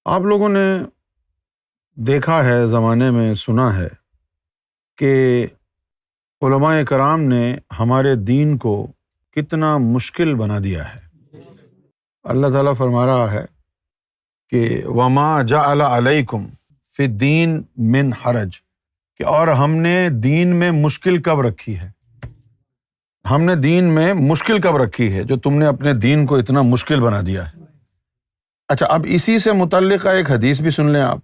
آپ لوگوں نے دیکھا ہے، زمانے میں سنا ہے کہ علماء کرام نے ہمارے دین کو کتنا مشکل بنا دیا ہے۔ اللہ تعالیٰ فرما رہا ہے کہ وَمَا جَعَلَ عَلَيْكُمْ فِي الدِّينِ مِنْ حَرَج، کہ اور ہم نے دین میں مشکل کب رکھی ہے؟ ہم نے دین میں مشکل کب رکھی ہے جو تم نے اپنے دین کو اتنا مشکل بنا دیا ہے؟ اچھا، اب اسی سے متعلقہ ایک حدیث بھی سن لیں آپ۔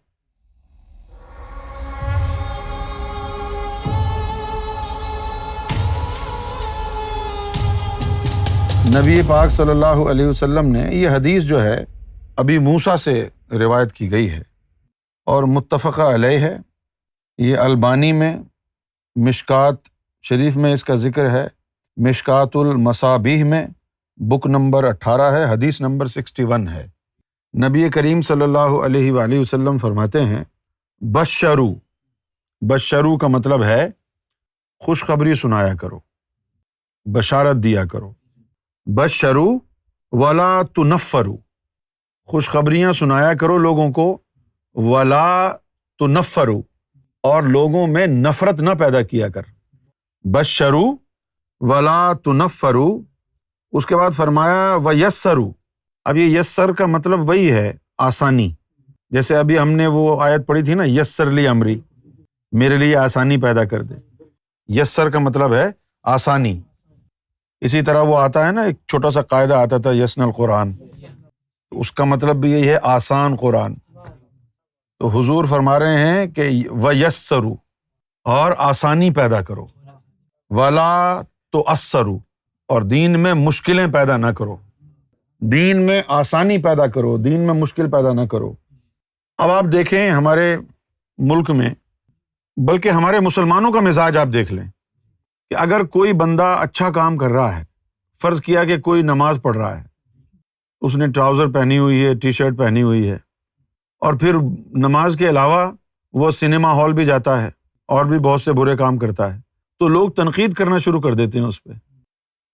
نبی پاک صلی اللہ علیہ وسلم نے یہ حدیث جو ہے ابی موسیٰ سے روایت کی گئی ہے اور متفقہ علیہ ہے۔ یہ البانی میں مشکات شریف میں اس کا ذکر ہے، مشکات المصابیح میں بک نمبر 18 ہے، حدیث نمبر 61 ہے۔ نبی کریم صلی اللہ علیہ وآلہ وسلم فرماتے ہیں بشرو، بشرو کا مطلب ہے خوشخبری سنایا کرو، بشارت دیا کرو۔ بشرو ولا تنفرو، خوشخبریاں سنایا کرو لوگوں کو، ولا تنفرو، اور لوگوں میں نفرت نہ پیدا کیا کر۔ بشرو ولا تنفرو، اس کے بعد فرمایا ویسرو۔ اب یہ یسر کا مطلب وہی ہے آسانی، جیسے ابھی ہم نے وہ آیت پڑھی تھی نا، یسر لی امری، میرے لیے آسانی پیدا کر دے۔ یسر کا مطلب ہے آسانی۔ اسی طرح وہ آتا ہے نا، ایک چھوٹا سا قاعدہ آتا تھا یسن القرآن، اس کا مطلب بھی یہی ہے آسان قرآن۔ تو حضور فرما رہے ہیں کہ ویسرو، اور آسانی پیدا کرو، ولا تعسرو، اور دین میں مشکلیں پیدا نہ کرو، دین میں آسانی پیدا کرو، دین میں مشکل پیدا نہ کرو۔ اب آپ دیکھیں ہمارے ملک میں، بلکہ ہمارے مسلمانوں کا مزاج آپ دیکھ لیں کہ اگر کوئی بندہ اچھا کام کر رہا ہے، فرض کیا کہ کوئی نماز پڑھ رہا ہے، اس نے ٹراؤزر پہنی ہوئی ہے، ٹی شرٹ پہنی ہوئی ہے، اور پھر نماز کے علاوہ وہ سنیما ہال بھی جاتا ہے اور بھی بہت سے برے کام کرتا ہے، تو لوگ تنقید کرنا شروع کر دیتے ہیں اس پہ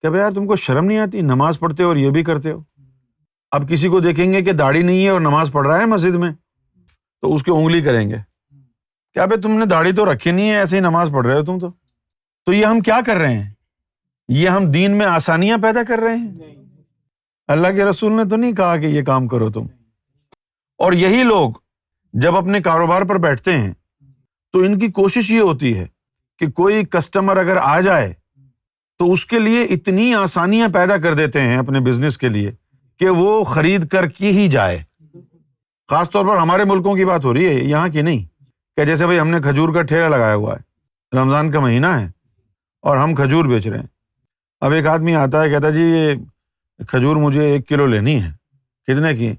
کہ بھئی یار تم کو شرم نہیں آتی، نماز پڑھتے ہو اور یہ بھی کرتے ہو۔ اب کسی کو دیکھیں گے کہ داڑھی نہیں ہے اور نماز پڑھ رہا ہے مسجد میں، تو اس کی انگلی کریں گے، کیا بھئی تم نے داڑھی تو رکھی نہیں ہے، ایسے ہی نماز پڑھ رہے ہو تم تو یہ ہم کیا کر رہے ہیں؟ یہ ہم دین میں آسانیاں پیدا کر رہے ہیں؟ اللہ کے رسول نے تو نہیں کہا کہ یہ کام کرو تم۔ اور یہی لوگ جب اپنے کاروبار پر بیٹھتے ہیں تو ان کی کوشش یہ ہوتی ہے کہ کوئی کسٹمر اگر آ جائے تو اس کے لیے اتنی آسانیاں پیدا کر دیتے ہیں اپنے بزنس کے لیے کہ وہ خرید کر کی ہی جائے۔ خاص طور پر ہمارے ملکوں کی بات ہو رہی ہے، یہاں کی نہیں، کہ جیسے بھئی ہم نے کھجور کا ٹھیلا لگایا ہوا ہے، رمضان کا مہینہ ہے اور ہم کھجور بیچ رہے ہیں۔ اب ایک آدمی آتا ہے، کہتا ہے جی یہ کھجور مجھے 1 کلو لینی ہے۔ کتنے کی؟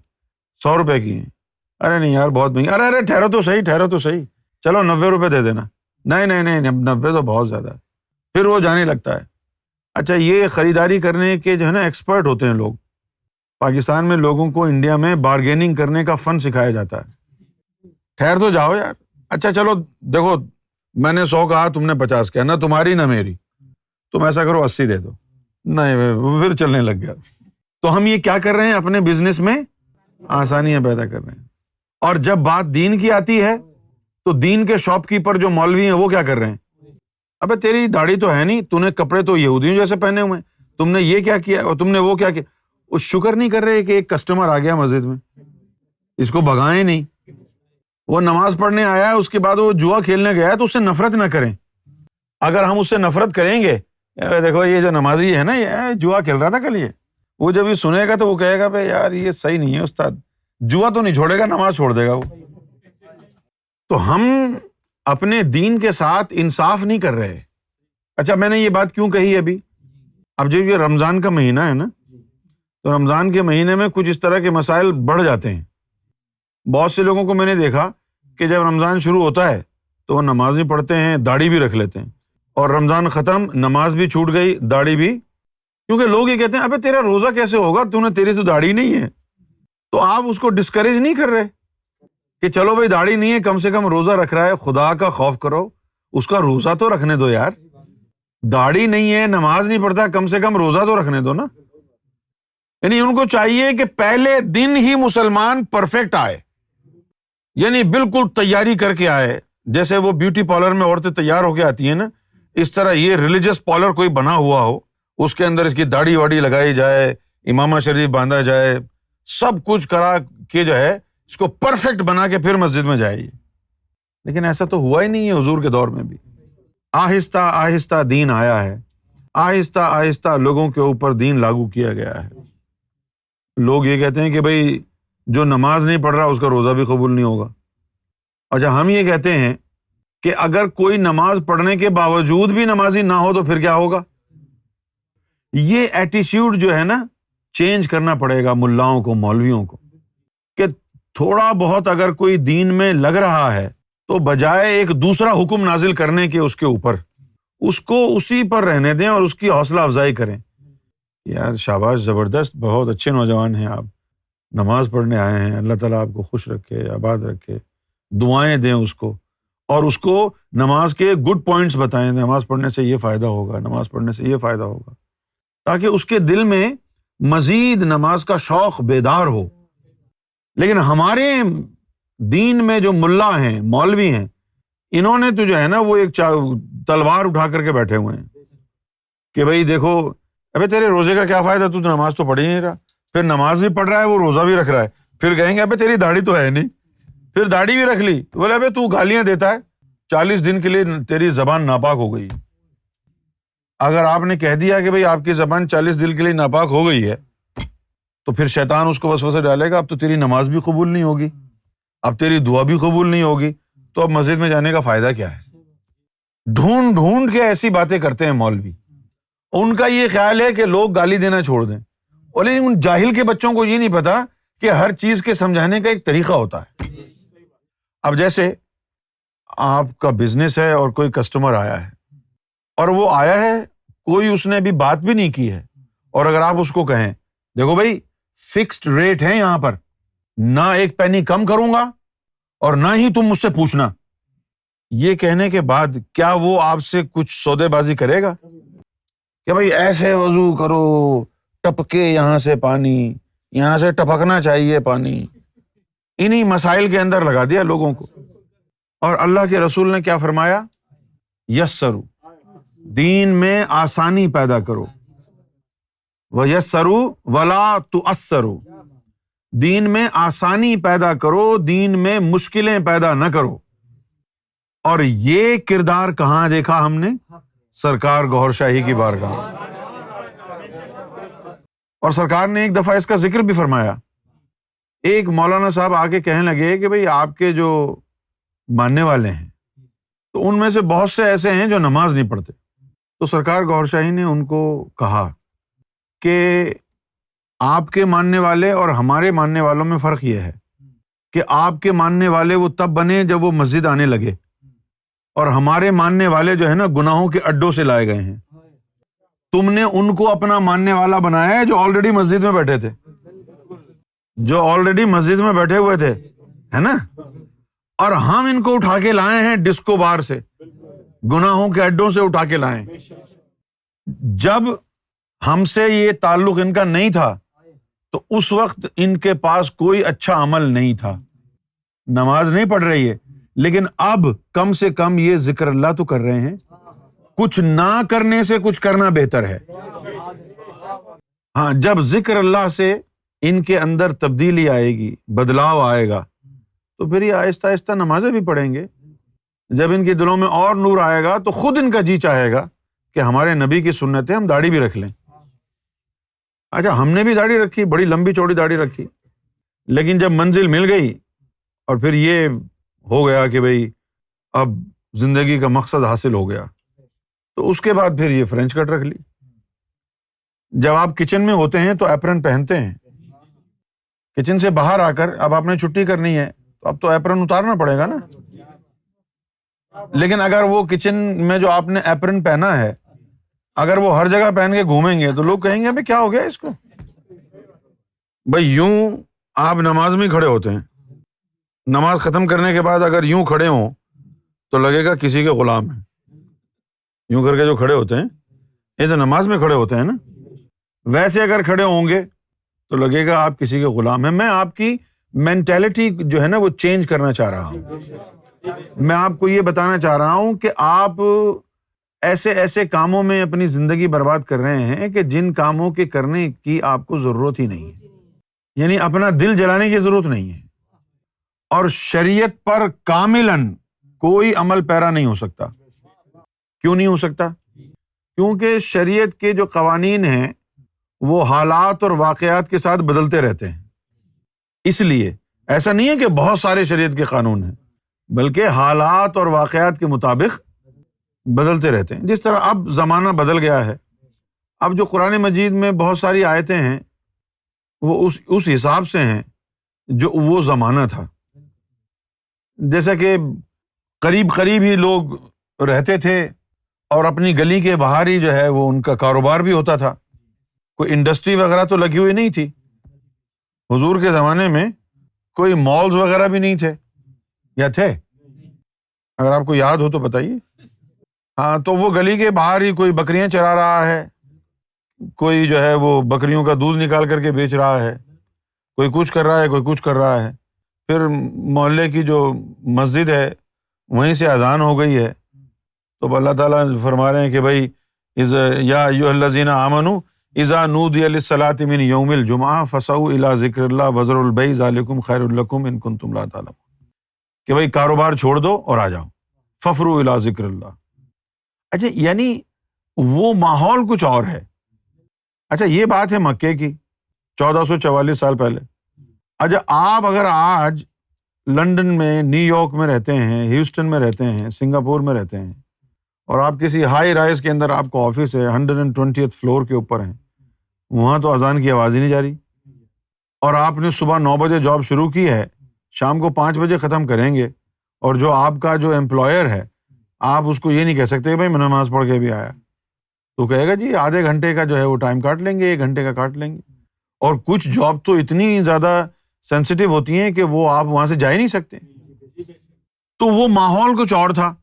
100 روپے کی ہیں۔ ارے نہیں یار بہت مہنگی۔ ارے ٹھہرو تو صحیح، ٹھہرو تو صحیح، چلو 90 روپے دے دینا۔ نہیں 90 تو بہت زیادہ ہے۔ پھر وہ جانے لگتا ہے۔ اچھا، یہ خریداری کرنے کے جو ہے نا ایکسپرٹ ہوتے ہیں لوگ۔ پاکستان میں لوگوں کو انڈیا میں بارگیننگ کرنے کا فن سکھایا جاتا ہے۔ ٹھہر تو جاؤ یار، اچھا چلو دیکھو میں نے 100 کہا، تم نے 50 کہا، نہ تمہاری نہ میری، تم ایسا کرو 80 دے دو۔ نہیں، پھر چلنے لگ گیا۔ تو ہم یہ کیا کر رہے ہیں؟ اپنے بزنس میں آسانیاں پیدا کر رہے ہیں۔ اور جب بات دین کی آتی ہے تو دین کے شاپ کیپر جو مولوی ہیں وہ کیا کر رہے ہیں؟ ابے تیری داڑھی تو ہے نہیں، تو نے کپڑے تو یہودیوں جیسے پہنے ہوئے ہیں، تم نے یہ کیا کیا اور تم نے وہ کیا کیا؟ وہ شکر نہیں کر رہے کہ ایک کسٹمر آ گیا مسجد میں، اس کو بھگائیں نہیں۔ وہ نماز پڑھنے آیا ہے، اس کے بعد وہ جوا کھیلنے گیا ہے، تو اس سے نفرت نہ کریں۔ اگر ہم اس سے نفرت کریں گے، دیکھو یہ جو نمازی ہے نا، یہ جوا کھیل رہا تھا کل، یہ وہ جب یہ سنے گا تو وہ کہے گا بھائی یار یہ صحیح نہیں ہے استاد، جوا تو نہیں چھوڑے گا، نماز چھوڑ دے گا وہ۔ تو ہم اپنے دین کے ساتھ انصاف نہیں کر رہے۔ اچھا، میں نے یہ بات کیوں کہی ابھی؟ اب جو یہ رمضان کا مہینہ ہے نا، تو رمضان کے مہینے میں کچھ اس طرح کے مسائل بڑھ جاتے ہیں۔ بہت سے لوگوں کو میں نے دیکھا کہ جب رمضان شروع ہوتا ہے تو وہ نماز بھی پڑھتے ہیں، داڑھی بھی رکھ لیتے ہیں، اور رمضان ختم، نماز بھی چھوٹ گئی، داڑھی بھی، کیونکہ لوگ یہ کہتے ہیں ابے تیرا روزہ کیسے ہوگا، تیری تو داڑھی نہیں ہے۔ تو آپ اس کو ڈسکریج نہیں کر رہے کہ چلو بھائی داڑھی نہیں ہے، کم سے کم روزہ رکھ رہا ہے، خدا کا خوف کرو، اس کا روزہ تو رکھنے دو یار۔ داڑھی نہیں ہے، نماز نہیں پڑھتا، کم سے کم روزہ تو رکھنے دو نا۔ یعنی ان کو چاہیے کہ پہلے دن ہی مسلمان پرفیکٹ آئے، یعنی بالکل تیاری کر کے آئے، جیسے وہ بیوٹی پارلر میں عورتیں تیار ہو کے آتی ہیں نا، اس طرح یہ ریلیجس پارلر کوئی بنا ہوا ہو، اس کے اندر اس کی داڑھی واڑی لگائی جائے، امامہ شریف باندھا جائے، سب کچھ کرا کے جو ہے اس کو پرفیکٹ بنا کے پھر مسجد میں جائے۔ لیکن ایسا تو ہوا ہی نہیں ہے حضور کے دور میں بھی۔ آہستہ آہستہ دین آیا ہے، آہستہ آہستہ لوگوں کے اوپر دین لاگو کیا گیا ہے۔ لوگ یہ کہتے ہیں کہ بھائی جو نماز نہیں پڑھ رہا اس کا روزہ بھی قبول نہیں ہوگا۔ اچھا، ہم یہ کہتے ہیں کہ اگر کوئی نماز پڑھنے کے باوجود بھی نمازی نہ ہو تو پھر کیا ہوگا؟ یہ ایٹیٹیوڈ جو ہے نا چینج کرنا پڑے گا ملاؤں کو، مولویوں کو، کہ تھوڑا بہت اگر کوئی دین میں لگ رہا ہے تو بجائے ایک دوسرا حکم نازل کرنے کے اس کے اوپر، اس کو اسی پر رہنے دیں اور اس کی حوصلہ افزائی کریں۔ یار شاباش، زبردست، بہت اچھے نوجوان ہیں آپ، نماز پڑھنے آئے ہیں، اللہ تعالیٰ آپ کو خوش رکھے، آباد رکھے، دعائیں دیں اس کو، اور اس کو نماز کے گڈ پوائنٹس بتائیں، نماز پڑھنے سے یہ فائدہ ہوگا، نماز پڑھنے سے یہ فائدہ ہوگا، تاکہ اس کے دل میں مزید نماز کا شوق بیدار ہو۔ لیکن ہمارے دین میں جو ملا ہیں، مولوی ہیں، انہوں نے تو جو ہے نا وہ ایک تلوار اٹھا کر کے بیٹھے ہوئے ہیں کہ بھائی دیکھو، ابے تیرے روزے کا کیا فائدہ، تو نماز تو پڑھ ہی نہیں رہا، پھر نماز بھی پڑھ رہا ہے، وہ روزہ بھی رکھ رہا ہے، پھر کہیں گے ابے تیری داڑھی تو ہے نہیں، پھر داڑھی بھی رکھ لی، بولے ابے تو گالیاں دیتا ہے، 40 دن کے لیے تیری زبان ناپاک ہو گئی۔ اگر آپ نے کہہ دیا کہ بھائی آپ کی زبان 40 دن کے لیے ناپاک ہو گئی ہے، تو پھر شیطان اس کو وسوسے ڈالے گا، اب تو تیری نماز بھی قبول نہیں ہوگی، اب تیری دعا بھی قبول نہیں ہوگی، تو اب مسجد میں جانے کا فائدہ کیا ہے؟ ڈھونڈ ڈھونڈ کے ایسی باتیں کرتے ہیں مولوی، ان کا یہ خیال ہے کہ لوگ گالی دینا چھوڑ دیں، اور لیکن ان جاہل کے بچوں کو یہ نہیں پتا کہ ہر چیز کے سمجھانے کا ایک طریقہ ہوتا ہے۔ اب جیسے آپ کا بزنس ہے اور کوئی کسٹمر آیا ہے، اور وہ آیا ہے، کوئی اس نے ابھی بات بھی نہیں کی ہے، اور اگر آپ اس کو کہیں دیکھو بھائی فکسڈ ریٹ ہے یہاں پر، نہ ایک پینی کم کروں گا اور نہ ہی تم مجھ سے پوچھنا، یہ کہنے کے بعد کیا وہ آپ سے کچھ سودے بازی کرے گا کہ بھائی ایسے وضو کرو، ٹپکے یہاں سے پانی، یہاں سے ٹپکنا چاہیے پانی؟ انہی مسائل کے اندر لگا دیا لوگوں کو۔ اور اللہ کے رسول نے کیا فرمایا؟ یسرو، دین میں آسانی پیدا کرو، وَيَسَّرُوا وَلَا تُعَسَّرُوا، دین میں آسانی پیدا کرو، دین میں مشکلیں پیدا نہ کرو۔ اور یہ کردار کہاں دیکھا ہم نے؟ سرکار گوھر شاہی کی بارگاہ۔ اور سرکار نے ایک دفعہ اس کا ذکر بھی فرمایا۔ ایک مولانا صاحب آ کے کہنے لگے کہ بھئی آپ کے جو ماننے والے ہیں تو ان میں سے بہت سے ایسے ہیں جو نماز نہیں پڑھتے۔ تو سرکار گوھر شاہی نے ان کو کہا کہ آپ کے ماننے والے اور ہمارے ماننے والوں میں فرق یہ ہے کہ آپ کے ماننے والے وہ تب بنے جب وہ مسجد آنے لگے، اور ہمارے ماننے والے جو ہے نا گناہوں کے اڈوں سے لائے گئے ہیں۔ تم نے ان کو اپنا ماننے والا بنایا ہے جو آلریڈی مسجد میں بیٹھے تھے، جو آلریڈی مسجد میں بیٹھے ہوئے تھے، ہے نا، اور ہم ان کو اٹھا کے لائے ہیں ڈسکو بار سے، گناہوں کے اڈوں سے اٹھا کے لائے۔ جب ہم سے یہ تعلق ان کا نہیں تھا تو اس وقت ان کے پاس کوئی اچھا عمل نہیں تھا، نماز نہیں پڑھ رہی ہے، لیکن اب کم سے کم یہ ذکر اللہ تو کر رہے ہیں۔ کچھ نہ کرنے سے کچھ کرنا بہتر ہے۔ ہاں، جب ذکر اللہ سے ان کے اندر تبدیلی آئے گی، بدلاؤ آئے گا، تو پھر یہ آہستہ آہستہ نمازیں بھی پڑھیں گے۔ جب ان کے دلوں میں اور نور آئے گا تو خود ان کا جی چاہے گا کہ ہمارے نبی کی سنت ہے، ہم داڑھی بھی رکھ لیں۔ اچھا، ہم نے بھی داڑھی رکھی، بڑی لمبی چوڑی داڑھی رکھی، لیکن جب منزل مل گئی اور پھر یہ ہو گیا کہ بھئی اب زندگی کا مقصد حاصل ہو گیا، تو اس کے بعد پھر یہ فرینچ کٹ رکھ لی۔ جب آپ کچن میں ہوتے ہیں تو ایپرن پہنتے ہیں، کچن سے باہر آ کر اب آپ نے چھٹی کرنی ہے تو اب تو ایپرن اتارنا پڑے گا نا۔ لیکن اگر وہ کچن میں جو آپ نے ایپرن پہنا ہے اگر وہ ہر جگہ پہن کے گھومیں گے تو لوگ کہیں گے ابھی کیا ہو گیا اس کو؟ بھائی یوں آپ نماز میں کھڑے ہوتے ہیں، نماز ختم کرنے کے بعد اگر یوں کھڑے ہوں تو لگے گا کسی کے غلام ہیں۔ یوں کر کے جو کھڑے ہوتے ہیں یہ تو نماز میں کھڑے ہوتے ہیں نا، ویسے اگر کھڑے ہوں گے تو لگے گا آپ کسی کے غلام ہیں۔ میں آپ کی مینٹیلٹی جو ہے نا وہ چینج کرنا چاہ رہا ہوں. میں آپ کو یہ بتانا چاہ رہا ہوں کہ آپ ایسے ایسے کاموں میں اپنی زندگی برباد کر رہے ہیں کہ جن کاموں کے کرنے کی آپ کو ضرورت ہی نہیں ہے. یعنی اپنا دل جلانے کی ضرورت نہیں ہے. اور شریعت پر کاملاً کوئی عمل پیرا نہیں ہو سکتا. کیوں نہیں ہو سکتا؟ کیونکہ شریعت کے جو قوانین ہیں وہ حالات اور واقعات کے ساتھ بدلتے رہتے ہیں. اس لیے ایسا نہیں ہے کہ بہت سارے شریعت کے قانون ہیں، بلکہ حالات اور واقعات کے مطابق بدلتے رہتے ہیں. جس طرح اب زمانہ بدل گیا ہے، اب جو قرآن مجید میں بہت ساری آیتیں ہیں وہ اس حساب سے ہیں جو وہ زمانہ تھا. جیسا کہ قریب قریب ہی لوگ رہتے تھے اور اپنی گلی کے باہر ہی جو ہے وہ ان کا کاروبار بھی ہوتا تھا. کوئی انڈسٹری وغیرہ تو لگی ہوئی نہیں تھی. حضور کے زمانے میں کوئی مالز وغیرہ بھی نہیں تھے، یا تھے؟ اگر آپ کو یاد ہو تو بتائیے. ہاں، تو وہ گلی کے باہر ہی کوئی بکریاں چرا رہا ہے، کوئی جو ہے وہ بکریوں کا دودھ نکال کر کے بیچ رہا ہے، کوئی کچھ کر رہا ہے، کوئی کچھ کر رہا ہے. پھر محلے کی جو مسجد ہے وہیں سے اذان ہو گئی ہے، تو اللہ تعالیٰ فرما رہے ہیں کہ بھائی یا ایھا الذین آمنوا اذا نودی للصلاۃ من یوم الجمعہ فسعوا الی ذکر اللہ وذروا البیع ذلکم خیر لکم ان کنتم لا تعلمون، کہ بھائی کاروبار چھوڑ دو اور آ جاؤ، ففروا الی ذکر اللہ. اچھا، یعنی وہ ماحول کچھ اور ہے. اچھا، یہ بات ہے مکے کی 1444 سال پہلے. اچھا، آپ اگر آج لنڈن میں، نیو یارک میں رہتے ہیں، ہیوسٹن میں رہتے ہیں، سنگاپور میں رہتے ہیں، اور آپ کسی ہائی رائز کے اندر آپ کو آفس ہے، 120th فلور کے اوپر ہیں، وہاں تو اذان کی آواز ہی نہیں جاری، اور آپ نے صبح 9 بجے جاب شروع کی ہے، شام کو 5 بجے ختم کریں گے، اور جو آپ کا جو امپلائر ہے آپ اس کو یہ نہیں کہہ سکتے کہ بھائی میں نماز پڑھ کے بھی آیا. تو کہے گا جی آدھے گھنٹے کا جو ہے وہ ٹائم کاٹ لیں گے، 1 گھنٹے کا کاٹ لیں گے. اور کچھ جاب تو اتنی زیادہ سینسیٹیو ہوتی ہیں کہ وہ آپ وہاں سے جا ہی نہیں سکتے. تو وہ ماحول کچھ اور تھا.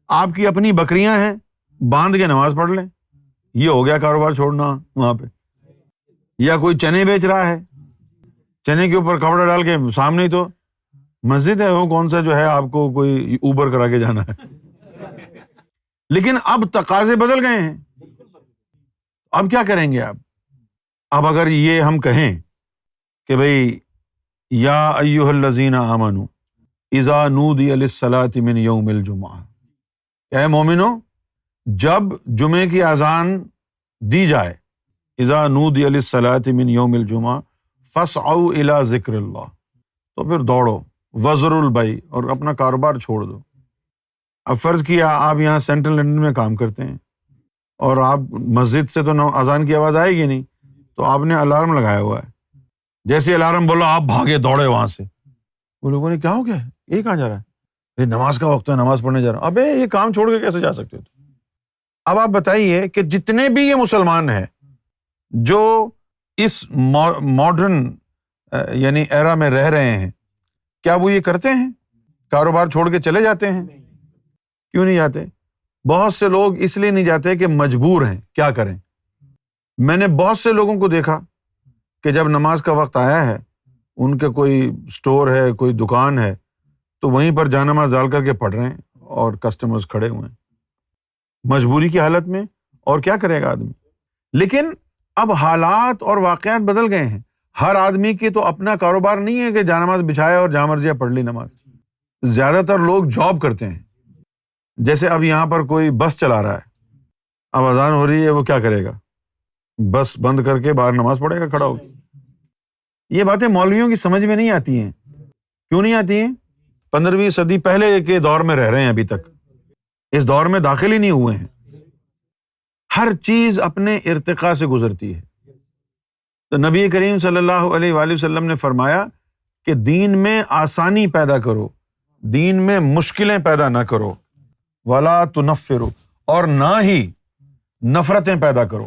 آپ کی اپنی بکریاں ہیں، باندھ کے نماز پڑھ لیں، یہ ہو گیا کاروبار چھوڑنا وہاں پہ. یا کوئی چنے بیچ رہا ہے، چنے کے اوپر کپڑا ڈال کے سامنے ہی تو مسجد ہے، وہ کون سا جو ہے آپ کو کوئی اوبر کرا کے جانا ہے. لیکن اب تقاضے بدل گئے ہیں. اب کیا کریں گے آپ؟ اب اگر یہ ہم کہیں کہ بھئی یا ایھا الذین آمنوا اذا نودی للصلاۃ من یوم الجمعہ، اے مومنو جب جمعے کی اذان دی جائے، اذا نودی للصلاۃ من یوم الجمعہ فاسعوا الی ذکر اللہ، تو پھر دوڑو، وذروا البیع، اور اپنا کاروبار چھوڑ دو. اب فرض کیا آپ یہاں سینٹرل لنڈن میں کام کرتے ہیں اور آپ مسجد سے تو اذان کی آواز آئے گی نہیں، تو آپ نے الارم لگایا ہوا ہے. جیسے الارم بولا آپ بھاگے دوڑے وہاں سے. وہ لوگوں نے کیا ہو گیا، یہ کہاں جا رہا ہے؟ نماز کا وقت ہے، نماز پڑھنے جا رہا ہوں. ابے یہ کام چھوڑ کے کیسے جا سکتے ہو؟ اب آپ بتائیے کہ جتنے بھی یہ مسلمان ہیں جو اس ماڈرن یعنی ایرا میں رہ رہے ہیں، کیا وہ یہ کرتے ہیں؟ کاروبار چھوڑ کے چلے جاتے ہیں؟ کیوں نہیں جاتے؟ بہت سے لوگ اس لیے نہیں جاتے کہ مجبور ہیں. کیا کریں؟ میں نے بہت سے لوگوں کو دیکھا کہ جب نماز کا وقت آیا ہے، ان کے کوئی اسٹور ہے، کوئی دکان ہے، تو وہیں پر جانماز ڈال کر کے پڑھ رہے ہیں اور کسٹمرز کھڑے ہوئے ہیں مجبوری کی حالت میں. اور کیا کرے گا آدمی؟ لیکن اب حالات اور واقعات بدل گئے ہیں. ہر آدمی کی تو اپنا کاروبار نہیں ہے کہ جانماز بچھائے اور جہاں مرضی پڑھ لی نماز. زیادہ تر لوگ جاب کرتے ہیں. جیسے اب یہاں پر کوئی بس چلا رہا ہے، اب اذان ہو رہی ہے، وہ کیا کرے گا؟ بس بند کر کے باہر نماز پڑھے گا کھڑا ہو کے. یہ باتیں مولویوں کی سمجھ میں نہیں آتی ہیں. کیوں نہیں آتی ہیں؟ 15ویں صدی پہلے کے دور میں رہ رہے ہیں، ابھی تک اس دور میں داخل ہی نہیں ہوئے ہیں. ہر چیز اپنے ارتقاء سے گزرتی ہے. تو نبی کریم صلی اللہ علیہ وآلہ وسلم نے فرمایا کہ دین میں آسانی پیدا کرو، دین میں مشکلیں پیدا نہ کرو، ولا تنفروا، اور نہ ہی نفرتیں پیدا کرو.